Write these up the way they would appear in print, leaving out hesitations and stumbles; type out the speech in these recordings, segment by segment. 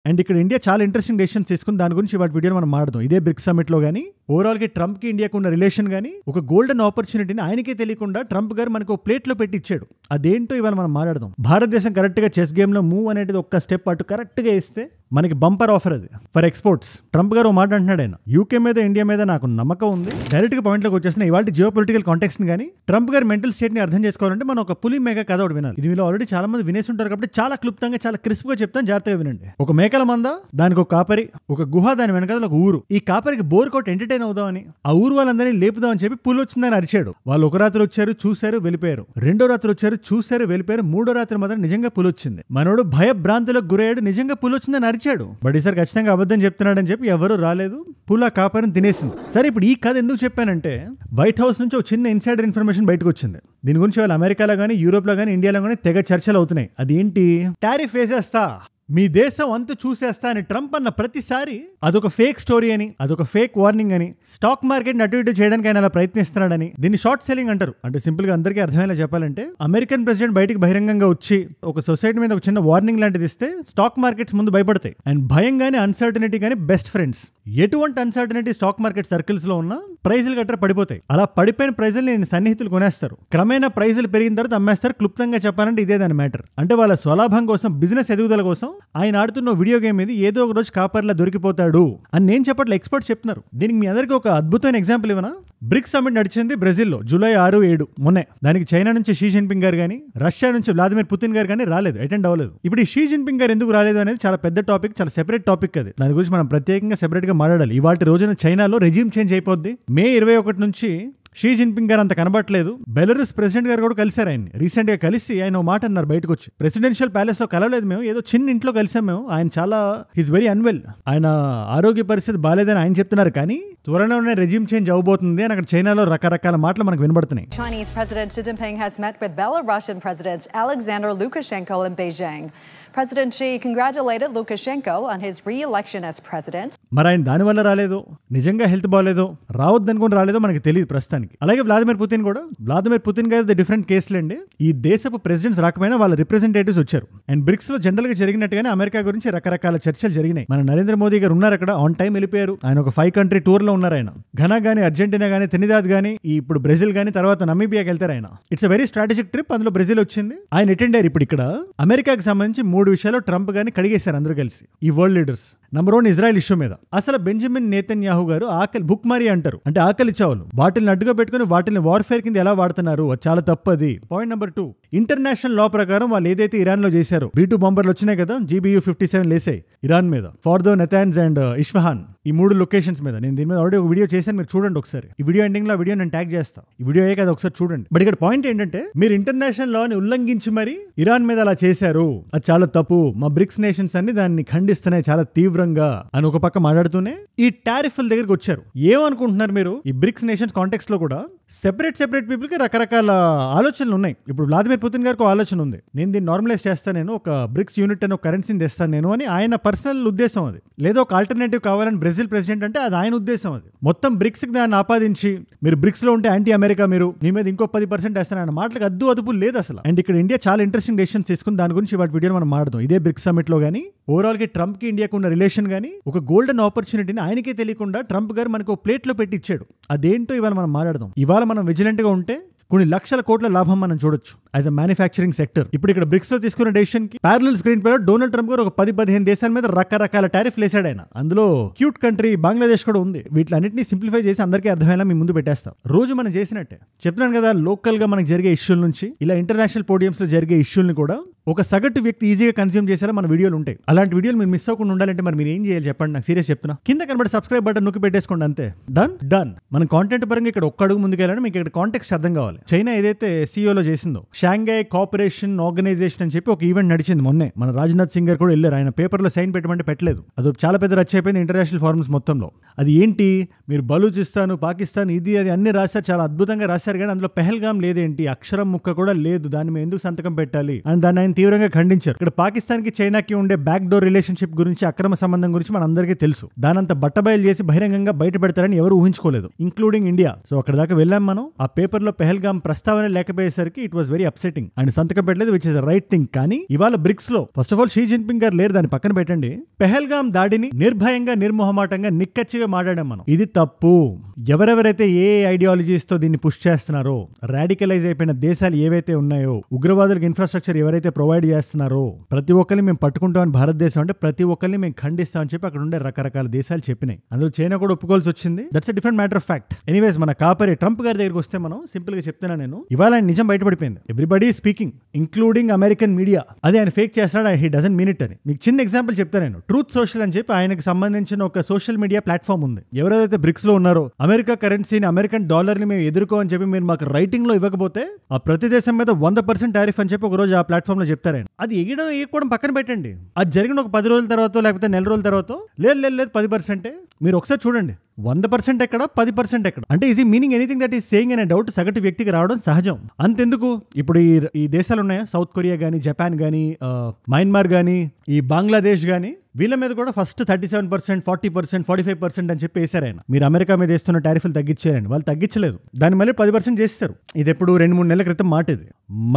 And ఇక్కడ India చాలా interesting decisions తీసుకుని దాని గురించి వాటి వీడియో మనం మాట్లాడదాం. ఇదే బ్రిక్స్ సమిట్ లో గానీ ఓవరాల్ కి ట్రంప్ కి ఇండియాకు ఉన్న రిలేషన్ గానీ ఒక గోల్డెన్ ఆపర్చునిటీని ఆయనకే తెలియకుండా ట్రంప్ గారు మనకు ప్లేట్ లో పెట్టి ఇచ్చాడు. అదేంటో ఇవాళ మనం మాట్లాడదాం. భారతదేశం కరెక్ట్ గా చెస్ గేమ్ లో మూవ్ అనేది ఒక్క స్టెప్ అటు కరెక్ట్ గా ఇస్తే మనకి బంపర్ ఆఫర్ అది ఫర్ ఎక్స్పోర్ట్స్. ట్రంప్ గారు మాట అంటున్నాడు ఆయన, యూకే మీద ఇండియా మీద నాకు నమ్మకం ఉంది. డైరెక్ట్ గా పాయింట్ లోకి వచ్చేసిన ఇవాళ జియో పొలిటికల్ కాంటెక్స్ట్ గానీ ట్రంప్ గారి మెంటల్ స్టేట్ ని అర్థం చేసుకోవాలంటే మనం ఒక పులి మేక కథ ఒకటి వినాలి. ఇది మీరు ఆల్రెడీ చాలా మంది వినేసి ఉంటారు కాబట్టి చాలా క్లుప్తంగా చాలా క్రిస్ప్ గా చెప్తాను, జాగ్రత్తగా వినండి. ఒక మేకల మంద, దానికి ఒక కాపరి, ఒక గుహ, దాని వెనకాల ఒక ఊరు. ఈ కాపరికి బోర్ కొట్టి ఎంటర్టైన్ అవుదామని ఆ ఊరు వాళ్ళందరినీ లేపుదామని చెప్పి పులి వచ్చిందని అరిచాడు. వాళ్ళు ఒక రాత్రి వచ్చారు, చూశారు, వెళ్ళిపోయారు. రెండో రాత్రి వచ్చారు, చూశారు, వెళ్ళిపోయారు. మూడో రాత్రి మాత్రం నిజంగా పులి వచ్చింది. మనోడు భయభ్రాంతులకు గురయ్యాడు, నిజంగా పులి వచ్చిందని అరిచాడు. బట్ ఈసారి ఖచ్చితంగా అబద్ధం చెప్తున్నాడని చెప్పి ఎవరు రాలేదు, పులి ఆ కాపరిని తినేసింది. సరే, ఇప్పుడు ఈ కథ ఎందుకు చెప్పానంటే వైట్ హౌస్ నుంచి ఒక చిన్న ఇన్సైడర్ ఇన్ఫర్మేషన్ బయటకు వచ్చింది. దీని గురించి వాళ్ళు అమెరికాలో కానీ యూరోప్ లో కానీ ఇండియాలో కానీ తెగ చర్చలు అవుతున్నాయి. అది ఏంటి? టారిఫ్ వేసేస్తా, మీ దేశం అంతు చూసేస్తా అని ట్రంప్ అన్న ప్రతిసారి అదొక ఫేక్ స్టోరీ అని, అదొక ఫేక్ వార్నింగ్ అని, స్టాక్ మార్కెట్ అటు ఇటు చేయడానికి ఆయన అలా ప్రయత్నిస్తున్నాడని, దీన్ని షార్ట్ సెల్లింగ్ అంటారు. అంటే సింపుల్ గా అందరికీ అర్థమయ్యేలా చెప్పాలంటే అమెరికన్ ప్రెసిడెంట్ బయటికి బహిరంగంగా వచ్చి ఒక సొసైటీ మీద ఒక చిన్న వార్నింగ్ లాంటిది ఇస్తే స్టాక్ మార్కెట్స్ ముందు భయపడతాయి. అండ్ భయం గానీ అన్సర్టనిటీ గానీ బెస్ట్ ఫ్రెండ్స్. ఎటువంటి అన్సర్టనిటీ స్టాక్ మార్కెట్ సర్కిల్స్ లో ఉన్నా ప్రైజులు గట్రా పడిపోతాయి. అలా పడిపోయిన ప్రైజులు నేను సన్నిహితులు కొనేస్తారు, క్రమేణా ప్రైజులు పెరిగిన తర్వాత అమ్మేస్తారు. క్లుప్తంగా చెప్పాలంటే ఇదే దాని మ్యాటర్. అంటే వాళ్ళ స్వలాభం కోసం, బిజినెస్ ఎదుగుదల కోసం ఆయన ఆడుతున్న వీడియో గేమ్ మీద ఏదో ఒక రోజు కాపర్లా దొరికిపోతాడు అని నేను చెప్పట్లే, ఎక్స్పర్ట్స్ చెప్తున్నారు. దీనికి మీ అందరికీ ఒక అద్భుతమైన ఎగ్జాంపుల్ ఇవ్వనా? బ్రిక్స్ సమిట్ నడిచింది బ్రెజిల్లో జూలై 6-7 మొన్నే. దానికి చైనా నుంచి షీ జిన్పింగ్ గారు కానీ, రష్యా నుంచి వ్లాదిమిర్ పుతిన్ గారు కానీ రాలేదు, అటెండ్ అవ్వలేదు. ఇప్పుడు ఈ షీ జిన్పింగ్ గారు ఎందుకు రాలేదు అనేది చాలా పెద్ద టాపిక్, చాలా సెపరేట్ టాపిక్. అది దాని గురించి మనం ప్రత్యేకంగా సెపరేట్ గా మాట్లాడాలి. ఇవాళ రోజున చైనాలో రెజ్యూమ్ చేంజ్ అయిపోద్ది. మే 21 నుంచి షీ జిన్పింగ్ గారు అంత కనబట్లేదు. బెలరూస్ ప్రెసిడెంట్ గారు కూడా కలిశారు ఆయన్ని. రీసెంట్ గా కలిసి ఆయన ఓ మాట అన్నారు బయటకు వచ్చి, ప్రెసిడెన్షియల్ ప్యాలెస్ లో కలవలేదు మేము, ఏదో చిన్న ఇంట్లో కలిసాం మేము. ఆయన చాలా హీస్ వెరీ అన్వెల్, ఆయన ఆరోగ్య పరిస్థితి బాగాలేదని ఆయన చెప్తున్నారు. కానీ త్వరలోనే రెజ్యూమ్ చేంజ్ అవబోతుంది అని అక్కడ చైనాలో రకరకాల మాటలు మనకు వినబడుతున్నాయి. Chinese President Xi Jinping has met with Belarusian President Alexander Lukashenko in Beijing. President Xi congratulated Lukashenko on his re-election as president. మరి ఆయన దానివల్ల రాలేదో, నిజంగా హెల్త్ బాగాలేదో, రావద్దనుకుని రాలేదో మనకి తెలియదు ప్రస్తుతానికి. అలాగే వ్లాదిమిర్ పుతిన్ కూడా, వ్లాదిమిర్ పుతిన్ గారి డిఫరెంట్ కేసులండి. ఈ దేశపు ప్రెసిడెంట్స్ రాకపోయినా వాళ్ళ రిప్రజెంటేటివ్స్ వచ్చారు. అండ్ బ్రిక్స్ లో జనరల్ గా జరిగినట్టుగానే అమెరికా గురించి రకరకాల చర్చలు జరిగినాయి. మన నరేంద్ర మోదీ గారు ఉన్నారు అక్కడ, ఆన్ టైం వెళ్ళిపోయారు. ఆయన ఒక 5 కంట్రీ టూర్ లో ఉన్నారు. ఆయన ఘనా గానీ, అర్జెంటీనా గానీ, ట్రినిడాద్ గానీ, ఇప్పుడు బ్రెజిల్ గానీ, తర్వాత నమీబియాకి వెళ్తారు ఆయన. It's a very strategic trip. అందులో బ్రెజిల్ వచ్చింది, ఆయన అటెండ్ అయ్యారు. ఇప్పుడు ఇక్కడ అమెరికాకి సంబంధించి 3 విషయాల్లో ట్రంప్ గానీ కడిగేశారు అందరూ కలిసి, ఈ world leaders. Number 1 Israel issue మీద. అసలు బెంజమిన్ నేతన్యాహు గారు ఆకలి బుక్ మారీ అంటారు, అంటే ఆకలి చావులు, వాటిని అడ్డుగా పెట్టుకుని వాటిని వార్ఫేర్ కింద ఎలా వాడుతున్నారు, అది చాలా తప్పది. పాయింట్ నెంబర్ 2, ఇంటర్నేషనల్ లా ప్రకారం వాళ్ళు ఏదైతే ఇరాన్ లో చేశారో, B2 బాంబర్లు వచ్చినాయి కదా, GBU-57 లేసాయి ఇరాన్ మీద, ఫార్దో, నెతాన్స్ అండ్ ఇస్ఫహాన్, ఈ 3 లొకేషన్స్ మీద. నేను దీని మీద ఆల్రెడీ ఒక వీడియో చేశాను, మీరు చూడండి ఒకసారి. ఈ వీడియో ఎండింగ్ లో వీడియో నేను ట్యాగ్ చేస్తా. ఈ వీడియో ఏ కదా ఒకసారి చూడండి. బట్ ఇక్కడ పాయింట్ ఏంటంటే, మీరు ఇంటర్నేషనల్ లాని ఉల్లంఘించి మరి ఇరాన్ మీద అలా చేశారు, అది చాలా తప్పు, మా బ్రిక్స్ నేషన్స్ అన్ని దాన్ని ఖండిస్తున్నాయి చాలా తీవ్రంగా అని ఒక పక్క మాట్లాడుతూనే ఈ టారిఫ్ల దగ్గరికి వచ్చారు. ఏమనుకుంటున్నారు మీరు? ఈ బ్రిక్స్ నేషన్స్ కాంటెక్స్ట్ లో కూడా సెపరేట్ పీపుల్ కి రకరకాల ఆలోచనలు ఉన్నాయి. ఇప్పుడు వ్లాదిమిర్ పుతిన్ గారికి ఆలోచన ఉంది, నేను దీన్ని నార్మలైజ్ చేస్తాను, నేను ఒక బ్రిక్స్ యూనిట్ అని ఒక కరెన్సీని తెస్తాను నేను అని ఆయన పర్సనల్ ఉద్దేశం అది. లేదా ఒక ఆల్టర్నేటివ్ కావాలని బ్రెజిల్ ప్రెసిడెంట్ అంటే అది ఆయన ఉద్దేశం అది. మొత్తం బ్రిక్స్ కి దాన్ని ఆపాదించి, మీరు బ్రిక్స్ లో ఉంటే యాంటీ అమెరికా, మీరు మీ మీద ఇంకో 10% వేస్తాను అన్న మాటలకు అదుపు లేదు అసలు. అండ్ ఇక్కడ ఇండియా చాలా ఇంట్రెస్టింగ్ డెసిషన్స్ తీసుకుని దాని గురించి వాటి వీడియో మనం మాట్లాడదాం. ఇదే బ్రిక్స్ సమిట్ లో గానీ ఓవరాల్ కి ట్రంప్ కి ఇండియాకు ఉన్న రిలేషన్ గానీ ఒక గోల్డెన్ ఆపర్చునిటీని ఆయనకే తెలియకుండా ట్రంప్ గారు మనకు ప్లేట్ లో పెట్టి ఇచ్చాడు. అదేంటో ఇవాళ మనం మాట్లాడదాం. ఇవాళ మనం విజిలెంట్ గా ఉంటే కొన్ని లక్షల కోట్ల లాభం మనం చూడొచ్చు యాజ్ అ మ్యానుఫ్యాక్చరింగ్ సెక్టర్. ఇప్పుడు ఇక్కడ బ్రిక్స్ లో తీసుకున్న డెసిషన్ కి ప్యారలల్ స్క్రీన్ పై డొనాల్డ్ ట్రంప్ గారు ఒక 10-15 దేశాల మీద రకరకాల టారిఫ్ వేసాడు ఆయన. అందులో క్యూట్ కంట్రీ బంగ్లాదేశ్ కూడా ఉంది. వీటిలన్నింటినీ సింప్లిఫై చేసి అందరికీ అర్థమయ్యేలా మీ ముందు పెట్టేస్తాం. రోజు మనం చేసినట్టే చెప్తున్నాను కదా, లోకల్ గా మనకు జరిగే ఇష్యూల నుంచి ఇలా ఇంటర్నేషనల్ పోడియంస్ లో జరిగే ఇష్యూల్ని కూడా ఒక సగటు వ్యక్తి ఈజీగా కన్స్యూమ్ చేసేలా మన వీడియోలు ఉంటాయి. అలాంటి వీడియోలు మీరు మిస్ అవ్వకుండా ఉండాలంటే మరి మీరు ఏం చేయాలి చెప్పండి, నాకు సీరియస్ చెప్తున్నా. కింద కనబడి సబ్స్క్రైబ్ బటన్ నొక్కి పెట్టేసుకోండి, అంతే. డన్. మనం కాంటెంట్ పరంగా ఇక్కడ ఒక్క అడుగు ముందుకెళ్ళాలని మీకు ఇక్కడ కాంటెక్స్ట్ అర్థం కావాలి. చైనా ఏదైతే SCO చేసిందో, షాంఘై కోఆపరేషన్ ఆర్గనైజేషన్ అని చెప్పి ఒక ఈవెంట్ నడిచింది మొన్నే. మన రాజ్నాథ్ సింగ్ గారు కూడా వెళ్ళారు. ఆయన పేపర్లో సైన్ పెట్టమంటే పెట్టలేదు. అది చాలా పెద్ద రచ్చ అయిపోయింది ఇంటర్నేషనల్ ఫార్మ్స్ మొత్తంలో. అది ఏంటి, మీరు బలూచిస్తాన్, పాకిస్తాన్, ఇది అది అన్ని రాశారు, చాలా అద్భుతంగా రాశారు. కానీ అందులో పెహల్గాం లేదేంటి, అక్షరం ముక్క కూడా లేదు. దాన్ని మేము ఎందుకు సంతకం పెట్టాలి అని దాన్ని ఆయన తీవ్రంగా ఖండించారు. ఇక్కడ పాకిస్తాన్ కి చైనాకి ఉండే బ్యాక్ డోర్ రిలేషన్షిప్ గురించి, అక్రమ సంబంధం గురించి మనందరికీ తెలుసు. దానంతా బట్టబయలు చేసి బహిరంగంగా బయట పెడతారని ఎవరు ఊహించుకోలేదు, ఇంక్లూడింగ్ ఇండియా. సో అక్కడ దాకా వెళ్ళాం మనం. ఆ పేపర్ లో పెహల్గాం ప్రస్తావన లేకపోయేసరికి ఇట్ వాస్ వెరీ అప్సెటింగ్. ఆయన సంతకం పెట్టలేదు, విచ్ ఇస్ రైట్ థింగ్. కానీ ఇవాళ బ్రిక్స్ లో first of all Xi Jinping గారు లేరు, దాన్ని పక్కన పెట్టండి. పెహల్గాం దాడిని నిర్భయంగా, నిర్మోహమాటంగా, నిక్కచ్చిగా మాట్లాడాం మనం. ఇది తప్పు. ఎవరెవరైతే ఏ ఐడియాలజీస్ తో దీన్ని పుష్ చేస్తున్నారో, రాడికలైజ్ అయిపోయిన దేశాలు ఏవైతే ఉన్నాయో, ఉగ్రవాదులకు ఇన్ఫ్రాస్ట్రక్చర్ ఎవరైతే ప్రొవైడ్ చేస్తున్నారో, ప్రతి ఒక్కరిని మేము పట్టుకుంటామని భారతదేశం అంటే ప్రతి ఒక్కరిని మేము ఖండిస్తామని చెప్పి అక్కడ ఉండే రకరకాల దేశాలు చెప్పినాయి. అందులో చైనా కూడా ఒప్పుకోవాల్సి వచ్చింది. That's a different matter of fact. Anyways, మన కాపరి ట్రంప్ గారి దగ్గరికి వస్తే మనం సింపుల్ గా చెప్తున్నా నేను, ఇవాళ ఆయన నిజం బయటపడిపోయింది. Everybody speaking, including American media. అదే ఆయన ఫేక్ చేస్తున్నాడు, హీ డజంట్ మీన్ ఇట్ అని. మీకు చిన్న ఎగ్జాంపుల్ చెప్తాను నేను. ట్రూత్ సోషల్ అని చెప్పి ఆయనకు సంబంధించిన ఒక సోషల్ మీడియా ప్లాట్ఫామ్ ఉంది. ఎవరైతే బ్రిక్స్ లో ఉన్నారో, అమెరికా కరెన్సీని, అమెరికన్ డాలర్ ని మేము ఎదుర్కో అని చెప్పి మీరు మాకు రైటింగ్ లో ఇవ్వకపోతే ఆ ప్రతి దేశం మీద 100% టారిఫ్ అని చెప్పి ఒక రోజు ఆ ప్లాట్ఫామ్ లో చెప్తారు. అది ఎగడం పక్కన పెట్టండి. అది జరిగిన ఒక 10 రోజుల తర్వాత లేకపోతే నెల రోజుల తర్వాత లేదు 10%. మీరు ఒకసారి చూడండి, 100% ఎక్కడ, 10% ఎక్కడ. అంటే is meaning anything that is saying అనే డౌట్ సగటు వ్యక్తికి రావడం సహజం. అంతెందుకు, ఇప్పుడు ఈ దేశాలు ఉన్నాయా, సౌత్ కొరియా గానీ, జపాన్ గానీ, మయన్మార్ గానీ, ఈ బంగ్లాదేశ్ గానీ, వీళ్ళ మీద కూడా ఫస్ట్ 37%, 40%, 45% అని చెప్పి వేశారు ఆయన. మీరు అమెరికా మీద వేస్తున్న టారిఫ్లు తగ్గించారని. వాళ్ళు తగ్గించలేదు, దాన్ని మళ్ళీ 10% చేస్తారు. ఇది ఎప్పుడు 2-3 నెలల క్రితం మాట ఇది.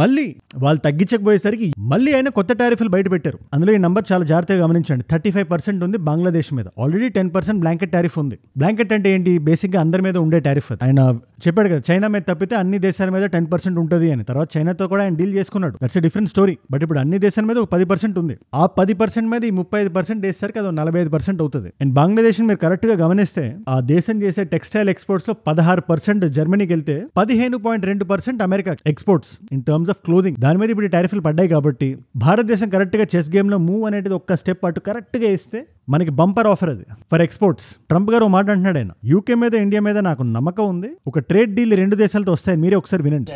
మళ్ళీ వాళ్ళు తగ్గించకపోయేసరికి మళ్ళీ ఆయన కొత్త టారిఫ్లు బయట పెట్టారు. అందులో ఈ నంబర్ చాలా జాగ్రత్తగా గమనించండి. 35% ఉంది బంగ్లాదేశ్ మీద. ఆల్రెడీ 10% బ్లాంకెట్ టారిఫ్ ఉంది. బ్లాంకెట్ అంటే ఏంటి? బేసిక్ గా అందరి మీద ఉండే టారిఫ్. ఆయన చెప్పాడు కదా, చైనా మీద తప్పితే అన్ని దేశాల మీద 10% ఉంటుంది అని. తర్వాత చైనాతో కూడా ఆయన డీల్ చేసుకున్నాడు. That's a different story. But ఇప్పుడు అన్ని దేశాల మీద ఒక 10% ఉంది. ఆ 10% మీద ఈ 35% వేసరికి అది 45% అవుతుంది. అండ్ బంగ్లాదేశ్ మీరు కరెక్ట్ గా గమనిస్తే ఆ దేశం చేసే టెక్స్టైల్ ఎక్స్పోర్ట్స్ లో 16% జర్మనీకి వెళ్తే 15.2% America exports in terms of clothing. దాని మీద ఇప్పుడు టారిఫ్లు పడ్డాయి కాబట్టి భారతదేశం కరెక్ట్ గా చెస్ గేమ్ లో మూవ్ అనేది ఒక్క స్టెప్ అటు కరెక్ట్ గా ఇస్తే మనకి బంపర్ ఆఫర్ అది ఫర్ ఎక్స్పోర్ట్స్. ట్రంప్ గారు మాట అంటున్నాడు ఆయన, యూకే మీద ఇండియా మీద నాకు నమ్మకం ఉంది, ఒక ట్రేడ్ డీల్ 2 దేశాలతో వస్తాయి, మీరే ఒకసారి వినండి.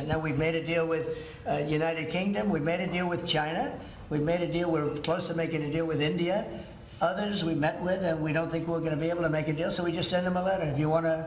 Others we met with and we don't think we're going to be able to make a deal, so we just send them a letter. If you want to.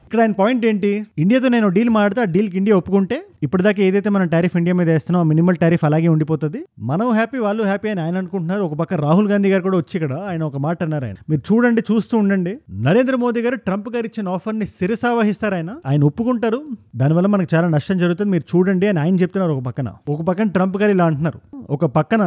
ఇక్కడ ఆయన పాయింట్ ఏంటి? ఇండియాతో నేను deal మాడితే ఆ డీల్కి ఇండియా ఒప్పుకుంటే ఇప్పటిదాకా ఏదైతే మనం tariff India మీద వేస్తున్నాం ఆ మినిమల్ టారిఫ్ అలాగే ఉండిపోతుంది, మనం హ్యాపీ వాళ్ళు హ్యాపీ అని ఆయన అనుకుంటున్నారు. ఒక పక్క రాహుల్ గాంధీ గారు కూడా వచ్చి ఇక్కడ ఆయన ఒక మాట అన్నారు. ఆయన మీరు చూడండి, చూస్తూ ఉండండి, నరేంద్ర మోదీ గారు ట్రంప్ గారు ఇచ్చిన ఆఫర్ ని శిరసావహిస్తారు, ఆయన ఒప్పుకుంటారు, దానివల్ల మనకు చాలా నష్టం జరుగుతుంది, మీరు చూడండి అని ఆయన చెప్తున్నారు. ఒక పక్కన ట్రంప్ గారు ఇలా అంటున్నారు. ఒక పక్కన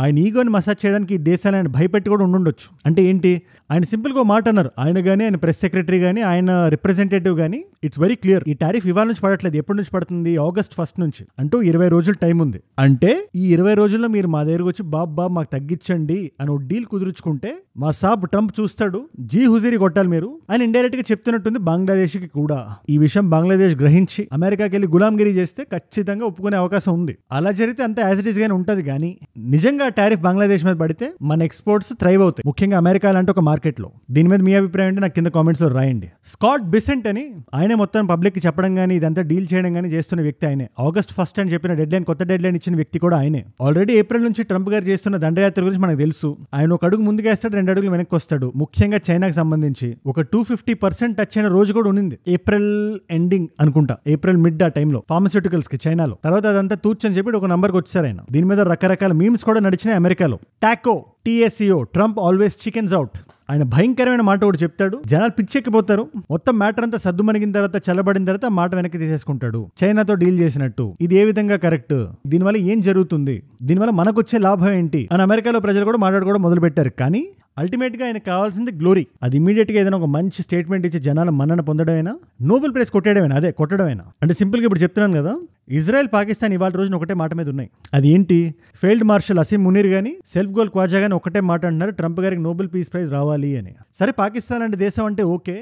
ఆయన ఈగోని మసాజ్ చేయడానికి ఈ దేశాన్ని ఆయన భయపెట్టి కూడా ఉండుండొచ్చు. అంటే ఏంటి? ఆయన సింపుల్ గా మాట అన్నారు. ఆయన కానీ, ఆయన ప్రెస్ సెక్రటరీ కానీ, ఆయన రిప్రజెంటేటివ్ కానీ, ఇట్స్ వెరీ క్లియర్, ఈ టారిఫ్ ఇవాళ నుంచి పడట్లేదు, ఎప్పటి నుంచి పడుతుంది? ఆగస్ట్ 1 నుంచి. అంటూ 20 రోజులు టైం ఉంది. అంటే ఈ 20 రోజుల్లో మీరు మా దగ్గరకు వచ్చి బాబా మాకు తగ్గించండి అని ఒక డీల్ కుదుర్చుకుంటే మా సాబ్ ట్రంప్ చూస్తాడు, జీ హుజీరి కొట్టాలి మీరు అని ఇండైరెక్ట్ గా చెప్తున్నట్టుంది బంగ్లాదేశ్ కి కూడా. ఈ విషయం బంగ్లాదేశ్ గ్రహించి అమెరికాకి వెళ్ళి గులాంగిరి చేస్తే ఖచ్చితంగా ఒప్పుకునే అవకాశం ఉంది. అలా జరిగితే అంత యాజ్ ఇట్ ఈస్ గానే ఉంటది. కానీ నిజంగా టారిఫ్ బంగ్లాదేశ్ మీద పడితే మన ఎక్స్పోర్ట్స్ థ్రైవ్ అవుతాయి, ముఖ్యంగా అమెరికా లాంటి ఒక మార్కెట్ లో. దీని మీద మీ అభిప్రాయం అంటే నాకు కింద కామెంట్స్ లో రాయండి. స్కాట్ బిసెంట్ అని ఆయనే మొత్తం పబ్లిక్ కి చెప్పడం కానీ ఇదంతా డీల్ చేయడం కానీ చేస్తున్న వ్యక్తి ఆయనే. ఆగస్ట్ 1 అని చెప్పిన డెడ్ లైన్, కొత్త డెడ్ లైన్ ఇచ్చిన వ్యక్తి కూడా ఆయనే. ఆల్రెడీ ఏప్రిల్ నుంచి ట్రంప్ గారు చేస్తున్న దండయాత్ర గురించి మనకు తెలుసు. ఆయన ఒక అడుగు ముందుకేస్తాడు, 2 అడుగులు వెనక్కి వస్తాడు. ముఖ్యంగా చైనాకి సంబంధించి ఒక 250% టచ్ అయిన రోజు కూడా ఉంది, ఏప్రిల్ ఎండింగ్ అనుకుంటా, ఏప్రిల్ మిడ్ ఆ టైంలో ఫార్మస్యూటికల్స్ కి చైనాలో. తర్వాత అదంతా తూచని చెప్పి ఒక నంబర్కి వచ్చారు ఆయన. దీని మీద రకరకాల మీమ్స్ కూడా నడిచినాయి అమెరికాలో. Taco, TSEO, Trump always chickens out. ఆయన భయంకరమైన మాట ఒకటి చెప్తాడు, జనాలు పిచ్చెక్కిపోతారు. మొత్తం మ్యాటర్ అంతా సద్దుమణిగిన తర్వాత, చల్లబడిన తర్వాత ఆ మాట వెనక్కి తీసేసుకుంటాడు, చైనాతో డీల్ చేసినట్టు. ఇది ఏ విధంగా కరెక్ట్? దీనివల్ల ఏం జరుగుతుంది? దీనివల్ల మనకు వచ్చే లాభం ఏంటి అని అమెరికాలో ప్రజలు కూడా మాట్లాడుకోవడం మొదలు పెట్టారు. కానీ అల్టిమేట్ గా ఆయనకు కావాల్సింది గ్లోరీ. అది ఇమీడియట్ గా ఏదైనా ఒక మంచి స్టేట్మెంట్ ఇచ్చి జనాల మన్నన పొందడమైనా, నోబెల్ ప్రైజ్ కొట్టేయడమైనా, అదే కొట్టడమైనా. అంటే సింపుల్ గా ఇప్పుడు చెప్తున్నాను కదా, ఇజ్రాయెల్ పాకిస్తాన్ ఇవాళ రోజున ఒకటే మాట మీద ఉన్నాయి. అది ఏంటి? ఫీల్డ్ మార్షల్ అసీం మునీర్ గానీ, సెల్ఫ్ గోల్ క్వాజా గానీ ఒకటే మాట అంటున్నారు, ట్రంప్ గారికి నోబెల్ పీస్ ప్రైజ్ రావాలి అని. సరే, పాకిస్తాన్ లాంటి దేశం అంటే ఓకే,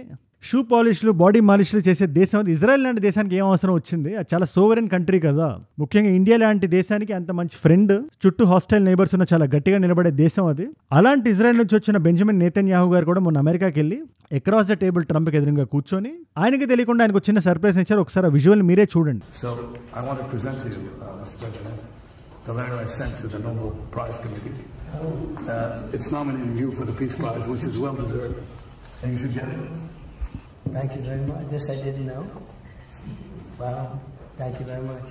షూ పాలిష్లు, బాడీ మాలిష్లు చేసే దేశం అది. ఇజ్రాయెల్ లాంటి దేశానికి ఏం అవసరం వచ్చింది? అది చాలా సోవరెన్ కంట్రీ కదా. ముఖ్యంగా ఇండియా లాంటి దేశానికి అంత మంచి ఫ్రెండ్, చుట్టూ హాస్టైల్ నైబర్స్ ఉన్న చాలా గట్టిగా నిలబడే దేశం అది. అలాంటి ఇజ్రాయెల్ నుంచి వచ్చిన బెంజమిన్ నెతన్యాహు గారు కూడా మొన్న అమెరికాకి వెళ్ళి అక్రాస్ ద టేబుల్ ట్రంప్ కి ఎదురుగా కూర్చొని ఆయనకి తెలియకుండా ఆయనకు చిన్న సర్ప్రైజ్ ఇచ్చారు. ఒకసారి ఆ విజువల్ మీరే చూడండి. The letter I sent to the Nobel Prize Committee. It's nominating you for the Peace Prize, which is well deserved, and you should get it. Thank you very much. This I didn't know. Wow. Thank you very much.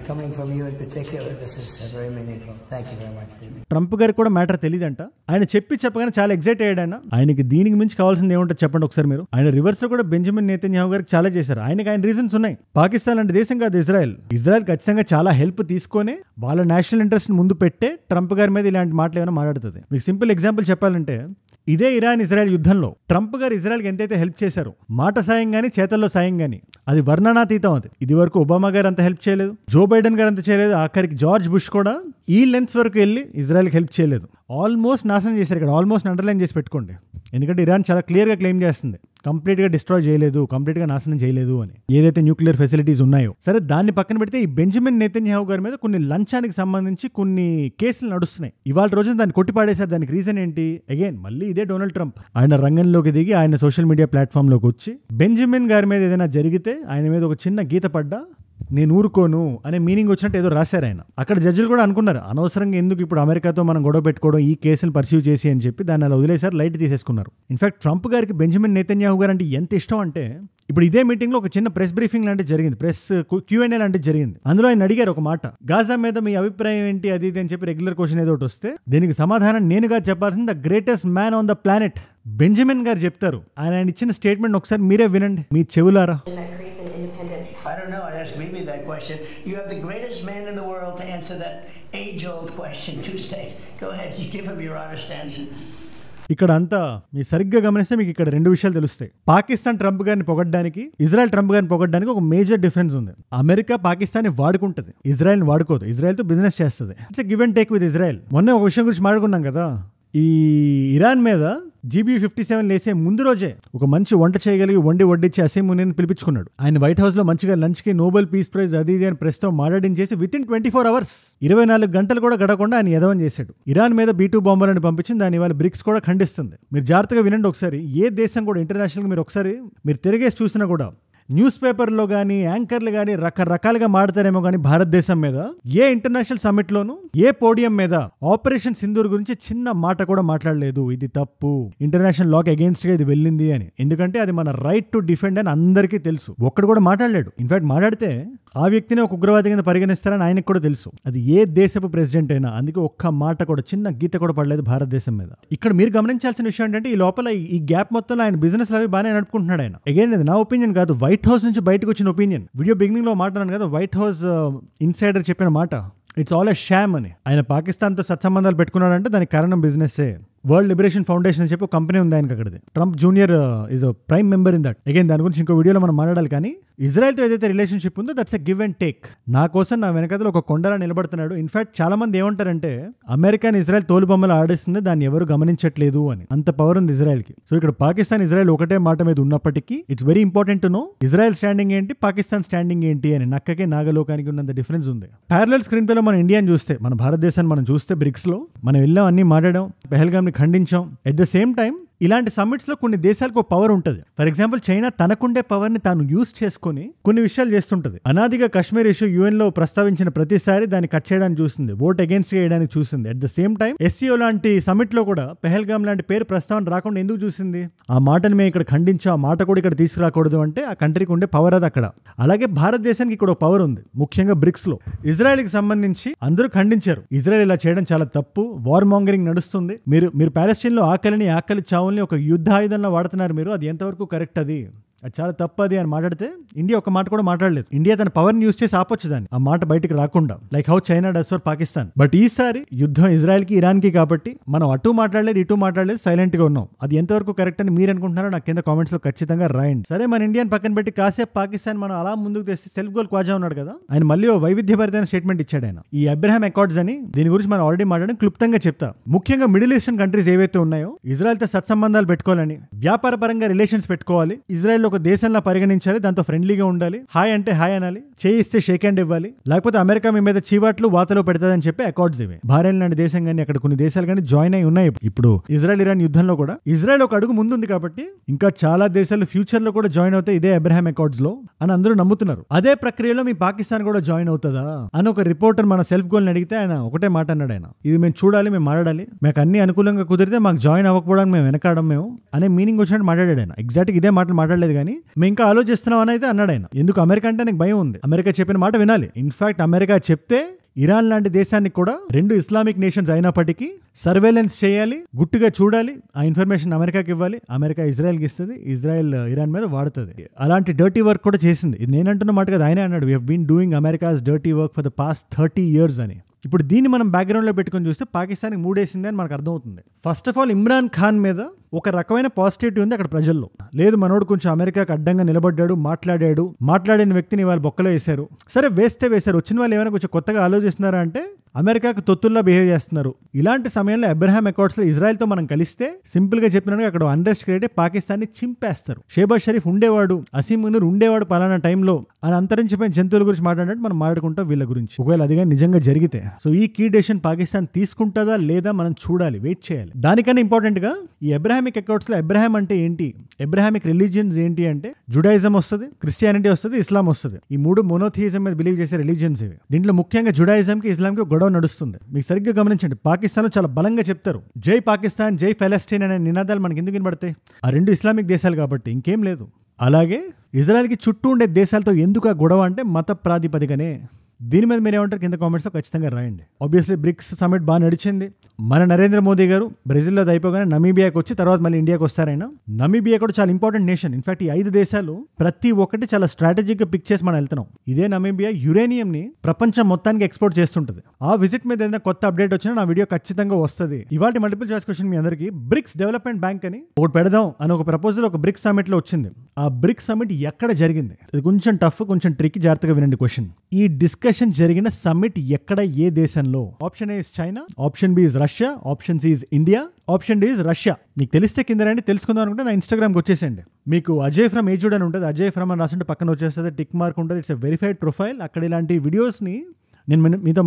Coming from you in particular, this is very meaningful. Thank you very much. Trump గారికి కూడా matter తెలియదంట. ఆయన చెప్పగానే చాలా excite అయ్యాడు. ఆయనకి దీనికి మించి కావాల్సింది ఏముంటుంది చెప్పండి ఒకసారి మీరు. ఆయన రివర్స్ లో కూడా బెంజమిన్ నెతన్యాహు గారికి చాలా చేశారు. ఆయన రీజన్స్ ఉన్నాయి. పాకిస్తాన్ అంటే దేశం కాదు ఇజ్రాయెల్ ఖచ్చితంగా చాలా హెల్ప్ తీసుకొని వాళ్ళ నేషనల్ ఇంట్రెస్ట్ ముందు పెట్టే ట్రంప్ గారి మీద ఇలాంటి మాటలు ఏమైనా మాట్లాడుతుంది. మీకు సింపుల్ ఎగ్జాంపుల్ చెప్పాలంటే ఇదే ఇరాన్ ఇజ్రాయెల్ యుద్ధంలో ట్రంప్ గారు ఇజ్రాయెల్కి ఎంతైతే హెల్ప్ చేశారో మాట సాయం గానీ చేతల్లో సాయం గానీ అది వర్ణనాతీతం. అది ఇది వరకు ఒబామా గారు అంత హెల్ప్ చేయలేదు, జో బైడెన్ గారు అంత చేయలేదు, ఆఖరికి జార్జ్ బుష్ కూడా ఈ లెన్స్ వరకు వెళ్ళి ఇజ్రాయెల్కి హెల్ప్ చేయలేదు. ఆల్మోస్ట్ నాశనం చేశారు. ఇక్కడ ఆల్మోస్ట్ అండర్లైన్ చేసి పెట్టుకోండి. ఎందుకంటే ఇరాన్ చాలా క్లియర్గా క్లెయిమ్ చేస్తుంది కంప్లీట్గా డిస్ట్రాయ్ చేయలేదు, కంప్లీట్గా నాశనం చేయలేదు అని. ఏదైతే న్యూక్లియర్ ఫెసిలిటీస్ ఉన్నాయో సరే దాన్ని పక్కన పెడితే ఈ బెంజమిన్ నెతన్యాహు గారి మీద కొన్ని లంచానికి సంబంధించి కొన్ని కేసులు నడుస్తున్నాయి. ఇవాళ రోజున దాన్ని కొట్టిపాడేశారు. దానికి రీజన్ ఏంటి? అగైన్ మళ్ళీ ఇదే డొనాల్డ్ ట్రంప్. ఆయన రంగంలోకి దిగి ఆయన సోషల్ మీడియా ప్లాట్ఫామ్ లోకి వచ్చి బెంజమిన్ గారి మీద ఏదైనా జరిగితే ఆయన మీద ఒక చిన్న గీత పడ్డా నేను ఊరుకోను అనే మీనింగ్ వచ్చినట్టు ఏదో రాశారు ఆయన. అక్కడ జడ్జిలు కూడా అనుకున్నారు అనవసరంగా ఎందుకు ఇప్పుడు అమెరికాతో మనం గొడవ పెట్టుకోవడం, ఈ కేసును పర్సీవ్ చేసి అని చెప్పి దాన్ని అలా వదిలేశారు, లైట్ తీసేసుకున్నారు. ఇన్ఫాక్ట్ ట్రంప్ గారికి బెంజమిన్ నెతన్యాహు గారు అంటే ఎంత ఇష్టం అంటే ఇప్పుడు ఇదే మీటింగ్ లో ఒక చిన్న ప్రెస్ బ్రీఫింగ్ లాంటిది జరిగింది, ప్రెస్ Q&A లాంటిది జరిగింది. అందులో ఆయన అడిగారు ఒక మాట, గాజా మీద మీ అభిప్రాయం ఏంటి అది ఇది అని చెప్పి రెగ్యులర్ క్వశ్చన్ ఏదో ఒకటి వస్తే దీనికి సమాధానం నేనుగా చెప్పాల్సింది the greatest man on the planet Benjamin గారు చెప్తారు. ఆయన ఇచ్చిన స్టేట్మెంట్ ఒకసారి మీరే వినండి మీ చెవులారా. I don't know. I'd ask Bibi that question. You have the greatest man in the world to answer that age-old question, two-state. Go ahead. You give him your honest answer. ఇక్కడ అంతా మీరు సరిగ్గా గమనిస్తే మీకు ఇక్కడ రెండు విషయాలు తెలుస్తాయి. పాకిస్తాన్ ట్రంప్ గారిని పొగడ్డానికి, ఇజ్రాయెల్ ట్రంప్ గారిని పొగడ్డానికి ఒక మేజర్ డిఫరెన్స్ ఉంది. అమెరికా పాకిస్తాన్ ని వాడుకుంటది, ఇజ్రాయెల్ ని వాడుకోదు. ఇజ్రాయెల్ తో బిజినెస్ చేస్తుంది. It's give and take with Israel. మొన్న ఒక విషయం గురించి మాట్లాడుకున్నాం కదా, ఈ ఇరాన్ మీద GB-57 లేసే ముందు రోజే ఒక మంచి వంట చేయగలిగి వడ్డించి అసీం మునీని పిలిపించుకున్నాడు. ఆయన వైట్ హౌస్ లో మంచిగా లంచ్ కి నోబెల్ పీస్ ప్రైజ్ అది ఇది అని ప్రెస్ తో మాట్లాడించేసి వితిన్ 24 hours 24 గంటలు కూడా గడకుండా ఆయన యదవం చేశాడు. ఇరాన్ మీద B-2 బాంబులను పంపించింది. దాని ఇవాళ బ్రిక్స్ కూడా ఖండిస్తుంది. మీరు జాగ్రత్తగా వినండి ఒకసారి. ఏ దేశం కూడా ఇంటర్నేషనల్ మీరు ఒకసారి మీరు తిరిగేసి చూసినా కూడా న్యూస్ పేపర్లో కానీ యాంకర్లు కానీ రకరకాలుగా మాడతారేమో కానీ భారతదేశం మీద ఏ ఇంటర్నేషనల్ సమ్మిట్ లోను ఏ పోడియం మీద ఆపరేషన్ సింధూర్ గురించి చిన్న మాట కూడా మాట్లాడలేదు. ఇది తప్పు, ఇంటర్నేషనల్ లాకి అగేన్స్ట్ గా ఇది వెళ్ళింది అని. ఎందుకంటే అది మన రైట్ టు డిఫెండ్ అని అందరికీ తెలుసు. ఒక్కడు కూడా మాట్లాడలేడు. ఇన్ఫాక్ట్ మాట్లాడితే ఆ వ్యక్తిని ఒక ఉగ్రవాది కింద పరిగణిస్తారని ఆయనకు కూడా తెలుసు. అది ఏ దేశపు ప్రెసిడెంట్ అయినా. అందుకే ఒక్క మాట కూడా చిన్న గీత కూడా పడలేదు భారతదేశం మీద. ఇక్కడ మీరు గమనించాల్సిన విషయం ఏంటంటే ఈ లోపల ఈ గ్యాప్ మొత్తంలో ఆయన బిజినెస్ అవి బాగానే నడుపుకుంటున్నాడు ఆయన. అగైన్ ఇది నా ఒపీనియన్ కాదు, వైట్ హౌస్ నుంచి బయటకు వచ్చిన ఒపీనియన్. వీడియో బిగినింగ్ లో మాట్లాడాను కదా, వైట్ హౌస్ ఇన్సైడర్ చెప్పిన మాట, ఇట్స్ ఆల్ ఎ షామ్ అని. ఆయన పాకిస్తాన్తో సత్సంబంధాలు పెట్టుకున్నాడంటే దానికి కారణం బిజినెస్సే. వరల్డ్ లిబరేషన్ ఫౌండేషన్ అని చెప్పి ఒక కంపెనీ ఉంది ఆయనకి అక్కడిది. Trump junior is a prime member in that. Again దాని గురించి ఇంకో వీడియోలో మనం మాట్లాడాలి. కానీ ఇజ్రాయెల్తో ఏదైతే రిలేషన్షిప్ ఉందో that's a give and take. నా కోసం నా వెనకలో ఒక కొండలా నిలబడుతున్నాడు. ఇన్ఫాక్ట్ చాలా మంది ఏమంటారంటే అమెరికాని ఇజ్రాయెల్ తోలుబొమ్మలు ఆడిస్తుంది, దాన్ని ఎవరు గమనించట్లేదు అని. అంత పవర్ ఉంది ఇజ్రాయెల్ కి. సో ఇక్కడ పాకిస్తాన్ ఇజ్రాయెల్ ఒకటే మాట మీద ఉన్నప్పటికీ it's very important to know Israel standing ఏంటి, పాకిస్తాన్ స్టాండింగ్ ఏంటి అని. నక్కకే నాగలోకానికి ఉన్నంత డిఫరెన్స్ ఉంది. ప్యారలల్ స్క్రీన్ ప్లేలో మన ఇండియాని చూస్తే, మన భారతదేశాన్ని మనం చూస్తే బ్రిక్స్ లో మనం వెళ్ళాం, అన్ని మాట్లాడాం, పెహల్గామ్ ని ఖండించాం. ఎట్ ద సేమ్ టైం ఇలాంటి సమ్మిట్స్ లో కొన్ని దేశాలకు ఒక పవర్ ఉంటుంది. ఫర్ ఎగ్జాంపుల్ చైనా తనకుండే పవర్ ని తాను యూజ్ చేసుకుని కొన్ని విషయాలు చేస్తుంటది. అనాదిగా కశ్మీర్ ఇష్యూ UN లో ప్రస్తావించిన ప్రతిసారి దాన్ని కట్ చేయడానికి చూసింది, ఓట్ అగేన్స్ట్ చేయడానికి చూసింది. At the same time SCO లాంటి సమ్మిట్ లో కూడా పెహల్గామ్ లాంటి పేరు ప్రస్తావన రాకుండా ఎందుకు చూసింది? ఆ మాటని మేము ఇక్కడ ఖండించాం, ఆ మాట కూడా ఇక్కడ తీసుకురాకూడదు అంటే ఆ కంట్రీకి ఉండే పవర్ అది అక్కడ. అలాగే భారతదేశానికి ఇక్కడ ఒక పవర్ ఉంది, ముఖ్యంగా బ్రిక్స్ లో. ఇజ్రాయెల్ కి సంబంధించి అందరూ ఖండించారు, ఇజ్రాయెల్ ఇలా చేయడం చాలా తప్పు, వార్ మాంగరింగ్ నడుస్తుంది, మీరు ప్యాలెస్టైన్ లో ఆకలి చావుల్ని ఒక యుద్ధ ఆయుధంలో వాడుతున్నారు మీరు, అది ఎంతవరకు కరెక్ట్, అది చాలా తప్పది అని మాట్లాడితే ఇండియా ఒక మాట కూడా మాట్లాడలేదు. ఇండియా తన పవర్ ని యూజ్ చేసి ఆపొచ్చు దాన్ని, ఆ మాట బయటకు రాకుండా, like how China does for Pakistan. But ఈసారి యుద్ధం ఇజ్రాయెల్ కి ఇరాన్ కి కాబట్టి మనం అటు మాట్లాడలేదు ఇటు మాట్లాడలేదు, సైలెంట్ గా ఉన్నాం. అది ఎంతవరకు కరెక్ట్ అని మీరు అనుకుంటున్నారో నాకు కింద కామెంట్స్ లో ఖచ్చితంగా రాయండి. సరే, మన ఇండియాని పక్కన పెట్టి కాసేపు పాకిస్తాన్ మనం అలా ముందుకు తెస్తే సెల్ఫ్ గోల్ క్వాజా ఉన్నాడు కదా, ఆయన మళ్ళీ ఓ వైవిధ్యభరితమైన స్టేట్మెంట్ ఇచ్చాడు ఆయన. ఈ అబ్రహాం అకార్డ్స్ అని, దీని గురించి మనం ఆల్రెడీ మాట్లాడడం, క్లుప్తంగా చెప్తా. ముఖ్యంగా మిడిల్ ఈస్టర్న్ కంట్రీస్ ఏవైతే ఉన్నాయో ఇజ్రాయెల్ తో సత్సంబంధాలు పెట్టుకోవాలని, వ్యాపార పరంగా రిలేషన్స్ పెట్టుకోవాలి, ఇజ్రాయెల్ ఒక దేశంలో పరిగణించాలి, దాంతో ఫ్రెండ్లీగా ఉండాలి, హాయ్ అంటే హాయ్ అనాలి, చేయి ఇస్తే షేక్ హ్యాండ్ ఇవ్వాలి, లేకపోతే అమెరికా మీ మీద చీవాట్లు వాతలో పెడతాదని చెప్పి అకార్డ్స్ ఇవే. భారత్ లాంటి దేశం కానీ అక్కడ కొన్ని దేశాలు కానీ జాయిన్ అయి ఉన్నాయి. ఇప్పుడు ఇజ్రాయెల్ ఇరాన్ యుద్ధంలో కూడా ఇజ్రాయెల్ ఒక అడుగు ముందుంది కాబట్టి ఇంకా చాలా దేశాలు ఫ్యూచర్ లో కూడా జాయిన్ అవుతాయి ఇదే అబ్రహాం అకార్డ్స్ లో అని అందరూ నమ్ముతున్నారు. అదే ప్రక్రియలో మీ పాకిస్తాన్ కూడా జాయిన్ అవుతుందా అని ఒక రిపోర్టర్ మన సెల్ఫ్ గోల్ని అడిగితే ఆయన ఒకటే మాట అన్నాడు. ఆయన ఇది మేము చూడాలి, మేము మాట్లాడాలి, మాకు అన్ని అనుకూలంగా కుదిరితే మాకు జాయిన్ అవ్వకపోవడానికి మేము వెనకాడం మేము అనే మీనింగ్ వచ్చినట్టు మాట్లాడాడు ఆయన. ఎగ్జాక్ట్ ఇదే మాటలు మాట్లాడలేదు కానీ కానీ మేము ఇంకా ఆలోచిస్తున్నాం అని అయితే అన్నాడు ఆయన. ఎందుకు అమెరికా అంటే నాకు భయం ఉంది. అమెరికా చెప్పిన మాట వినాలి. ఇన్ఫాక్ట్ అమెరికా చెప్తే ఇరాన్ లాంటి దేశానికి కూడా 2 ఇస్లామిక్ నేషన్స్ అయినప్పటికీ సర్వేలెన్స్ చేయాలి, గుట్టుగా చూడాలి, ఆ ఇన్ఫర్మేషన్ అమెరికాకి ఇవ్వాలి, అమెరికా ఇజ్రాయెల్కి ఇస్తుంది, ఇజ్రాయెల్ ఇరాన్ మీద వాడుతుంది. అలాంటి డర్టీ వర్క్ కూడా చేసింది. ఇది నేనంటున్న మాట కదా, ఆయనే అన్నాడు, we been doing America's dirty work for the past 30 years అని. ఇప్పుడు దీన్ని మనం బ్యాక్గ్రౌండ్లో పెట్టుకొని చూస్తే పాకిస్తాన్కి మూడేసింది అని మనకు అర్థమవుతుంది. First of all Imran Khan మీద ఒక రకమైన పాజిటివిటీ ఉంది అక్కడ ప్రజల్లో. లేదు మనోడు కొంచెం అమెరికాకి అడ్డంగా నిలబడ్డాడు, మాట్లాడిన వ్యక్తిని వాళ్ళు బొక్కలో వేశారు. సరే వేస్తే వేశారు, వచ్చిన వాళ్ళు ఏమైనా కొంచెం కొత్తగా ఆలోచిస్తున్నారా అంటే అమెరికాకు తొత్తుల్లా బిహేవ్ చేస్తున్నారు. ఇలాంటి సమయంలో అబ్రహాం అకార్డ్స్లో ఇజ్రాయెల్తో మనం కలిస్తే సింపుల్గా చెప్పినట్టుగా అక్కడ అన్రెస్ట్ క్రియేట్ పాకిస్తాన్ని చింపేస్తారు. షేబాజ్ షరీఫ్ ఉండేవాడు, అసీం మునీర్ ఉండేవాడు పలానా టైంలో అని అంతరించిపోయిన జంతువుల గురించి మాట్లాడినట్టు మనం మాట్లాడుకుంటాం వీళ్ళ గురించి. ఒకవేళ అదిగా నిజంగా జరిగితే సో ఈ కీ డెసిషన్ పాకిస్తాన్ తీసుకుంటుందా లేదా మనం చూడాలి, వెయిట్ చేయాలి. దానికన్నా ఇంపార్టెంట్ గా ఈ అబ్రహామిక్ అకౌంట్స్ లో అబ్రహాం అంటే ఏంటి, అబ్రహామిక్ రిలీజియన్స్ ఏంటి అంటే జుడాయిజం వస్తుంది, క్రిస్టియానిటీ వస్తుంది, ఇస్లాం వస్తుంది. ఈ 3 మోనోథియిజం మీద బిలీవ్ చేసే రిలీజియన్స్ ఇవి. దీంట్లో ముఖ్యంగా జుడాయిజం కి ఇస్లాం కి గొడవ నడుస్తుంది. మీకు సరిగ్గా గమనించండి, పాకిస్తాన్ చాలా బలంగా చెప్తారు జై పాకిస్తాన్, జై ఫెలస్టీన్ అనే నినాదాలు మనకి ఎందుకు వినబడతాయి? ఆ 2 ఇస్లామిక్ దేశాలు కాబట్టి, ఇంకేం లేదు. అలాగే ఇజ్రాయెల్కి చుట్టూ ఉండే దేశాలతో ఎందుకు ఆ గొడవ అంటే మత ప్రాతిపదికనే. దీని మీద మీరు ఏమంటారు కింద కామెంట్స్లో ఖచ్చితంగా రాయండి. ఆబ్వియస్లీ బ్రిక్స్ సమిట్ బాగా నడిచింది. మన నరేంద్ర మోదీ గారు బ్రెజిల్లో అయిపోగానే నమీబియాకి వచ్చి తర్వాత మళ్ళీ ఇండియాకి వస్తారైనా. నమీబియా కూడా చాలా ఇంపార్టెంట్ నేషన్. ఇన్ఫాక్ట్ ఈ 5 దేశాలు ప్రతి ఒక్కటి చాలా స్ట్రాటజిక్ గా పిక్ చేసి మనం వెళ్తున్నాం. ఇదే నమీబియా యురేనియం ని ప్రపంచం మొత్తానికి ఎక్స్పోర్ట్ చేస్తుంటది. ఆ విజిట్ మీద ఏదైనా కొత్త అప్డేట్ వచ్చినా నా వీడియో ఖచ్చితంగా వస్తుంది. ఇవాళ మల్టిపుల్ చాయిస్ క్వశ్చన్ మీ అందరికీ, బ్రిక్స్ డెవలప్మెంట్ బ్యాంక్ అని ఒకటి పెడదాం అని ఒక ప్రపోజల్ ఒక బ్రిక్స్ సమిట్ లో వచ్చింది. ఆ బ్రిక్స్ సమిట్ ఎక్కడ జరిగింది? ఇది కొంచెం టఫ్, కొంచెం ట్రిక్, జాగ్రత్తగా వినండి క్వశ్చన్. ఈ డిస్కషన్ జరిగిన సమిట్ ఎక్కడ, ఏ దేశంలో? Option A is China, option B is Russia, option C is India, option D is Russia. మీకు తెలిస్తే కింద రండి, తెలుసుకుందాం అనుకుంటే నా ఇన్స్టాగ్రామ్కి వచ్చేసండి. మీకు అజయ్ ఫ్రమ్ ఏజుడ్ అని ఉంటుంది, అజయ్ ఫ్రమ్ అని రాస్తుంటే పక్కన వచ్చేస్తుంది, టిక్ మార్క్ ఉంటుంది, ఇట్స్ ఎ వెరిఫైడ్ ప్రొఫైల్. అక్కడ ఇలాంటి వీడియోస్ని నేను మీతో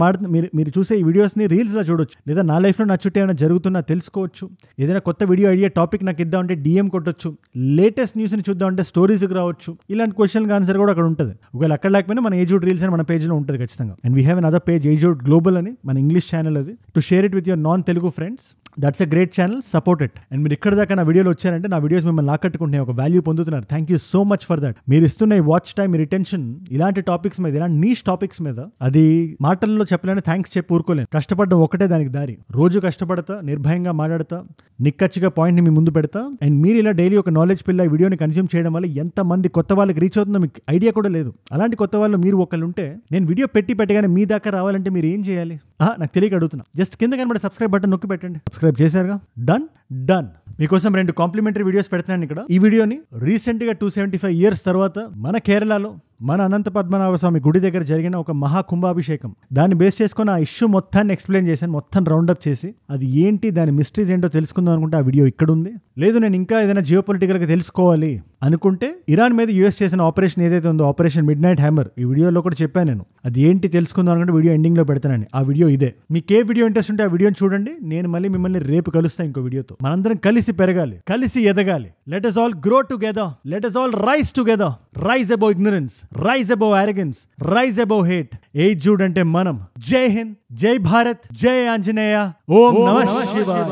మీరు చూసే ఈ వీడియోస్ని రీల్స్లో చూడొచ్చు, లేదా నా లైఫ్లో నా చుట్టూ ఏమైనా జరుగుతున్నా తెలుసుకోవచ్చు. ఏదైనా కొత్త వీడియో ఐడియా టాపిక్ నాకు ఇద్దామంటే DM కొట్టొచ్చు, లేటెస్ట్ న్యూస్ని చూద్దామంటే స్టోరీస్కి రావచ్చు. ఇలాంటి క్వశ్చన్కి ఆన్సర్ కూడా అక్కడ ఉంటుంది. ఒకవేళ అక్కడ లేకపోయినా మన ఏజుడ్ రీల్స్ అని మన పేజ్లో ఉంటుంది ఖచ్చితంగా. And we have an other page ఏజుడ్ గ్లోబల్ అని, మన ఇంగ్లీష్ ఛానల్ అది, to share it with your non Telugu friends. That's a great channel, support it. And మీరు ఇక్కడ దాకా నా వీడియోలో వచ్చారంటే నా వీడియోస్ మిమ్మల్ని ఆకట్టుకుంటున్నాయి, ఒక వాల్యూ పొందుతున్నారు. Thank you so much for that. మీరు ఇస్తున్న ఈ వాచ్ టైం, మీ రిటెన్షన్ ఇలాంటి టాపిక్స్ మీద, ఇలాంటి నీష్ టాపిక్స్ మీద, అది మాటల్లో చెప్పలేని థ్యాంక్స్ చెప్పి ఊరుకోలేను. కష్టపడ్డం ఒకటే దానికి దారి. రోజు కష్టపడతా, నిర్భయంగా మాట్లాడతా, నిక్కచ్చిగా పాయింట్ని మీ ముందు పెడతా. అండ్ మీరు ఇలా డైలీ ఒక నాలెడ్జ్ పిల్ల ఈ వీడియోని కన్స్యూమ్ చేయడం వల్ల ఎంతమంది కొత్త వాళ్ళకి రీచ్ అవుతుందో మీకు ఐడియా కూడా లేదు. అలాంటి కొత్త వాళ్ళు మీరు ఒకళ్ళు ఉంటే, నేను వీడియో పెట్టగానే మీ దాకా రావాలంటే మీరు ఏం చేయాలి? నాకు తెలియక అడుగుతున్నా. జస్ట్ కింద కనబడే సబ్స్క్రైబ్ బటన్ నొక్కి పెట్టండి. సబ్స్క్రైబ్ చేశారుగా? డన్. మీకోసం 2 కాంప్లిమెంటరీ వీడియోస్ పెడుతున్నాను ఇక్కడ. ఈ వీడియోని రీసెంట్ గా 275 years తర్వాత మన కేరళలో మన అనంత పద్మనాభ స్వామి గుడి దగ్గర జరిగిన ఒక మహా కుంభాభిషేకం, దాన్ని బేస్ చేసుకుని ఆ ఇష్యూ మొత్తాన్ని ఎక్స్ప్లెయిన్ చేశాను, మొత్తం రౌండప్ చేసి అది ఏంటి, దాని మిస్టరీస్ ఏంటో తెలుసుకుందాం అనుకుంటే ఆ వీడియో ఇక్కడ ఉంది. లేదు నేను ఇంకా ఏదైనా జియో పొలిటికల్ గా తెలుసుకోవాలి అనుకుంటే ఇరాన్ మీద US చేసిన ఆపరేషన్ ఏదైతే ఉందో, ఆపరేషన్ మిడ్ నైట్ హ్యామర్, ఈ వీడియోలో కూడా చెప్పాను నేను. అది ఏంటి తెలుసుకుందాం అనుకుంటే వీడియో ఎండింగ్ లో పెడతానండి. ఆ వీడియో ఇదే. మీకు ఏ వీడియో ఇంట్రెస్ట్ ఉంటే ఆ వీడియోని చూడండి. నేను మళ్ళీ మిమ్మల్ని రేపు కలుస్తాను ఇంకో వీడియోతో. మనందరం కలిసి పెరగాలి, కలిసి ఎదగాలి. Let us all grow together. Let us all rise together. Rise above ignorance. Rise above arrogance. Rise above hate. ఏజుడ్ అంటే మనం. జై హింద్, జై భారత్, జై ఆంజనేయ, ఓం నమః శివాయ.